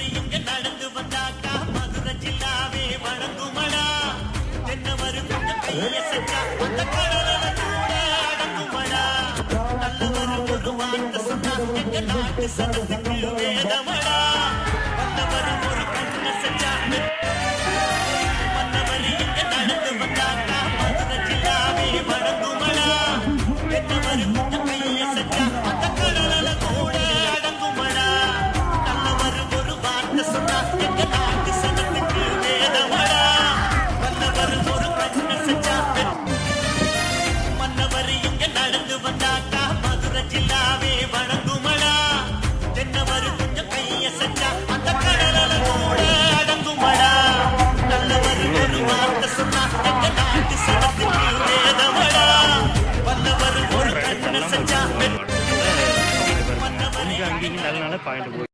மன்னவர் இங்க நடந்து வந்தாக்கா மதுரை ஜில்லாவே வணங்குமடா தென்னவர் கொஞ்சம் கைய செஞ்சா அந்த கடல கூட அடங்குமடா நல்லவர் ஒரு வார்த்தை சொன்னா எங்க நாட்டு சனத்துக்கு வேதமடா மன்னவர் ஒரு கண்ண செஞ்சா மன்னவர் இங்க நடந்து வந்தாக்கா மதுரை ஜில்லாவே வணங்குமடா தென்னவர் கொஞ்சம் கைய செஞ்சா அந்த கடல கூட அடங்குமடா நல்லவர் ஒரு வார்த்தை சொன்னா எங்க நாட்டு சனத்துக்கு வேதமடா மன்னவர் ஒரு கண்ண செஞ்சா மன்னவர் இங்க நடந்து வந்தாக்கா மதுரை ஜில்லாவே வணங்குமடா தென்னவர் கொஞ்சம் கைய செஞ்சா அந்த கடல கூட அடங்குமடா நல்லவர் ஒரு வார்த்தை சொன்னா எங்க நாட்டு சனத்துக்கு வேதமடா மன்னவர் ஒரு கண்ண செஞ்சா அங்கேயும் நல்ல பாயிண்ட்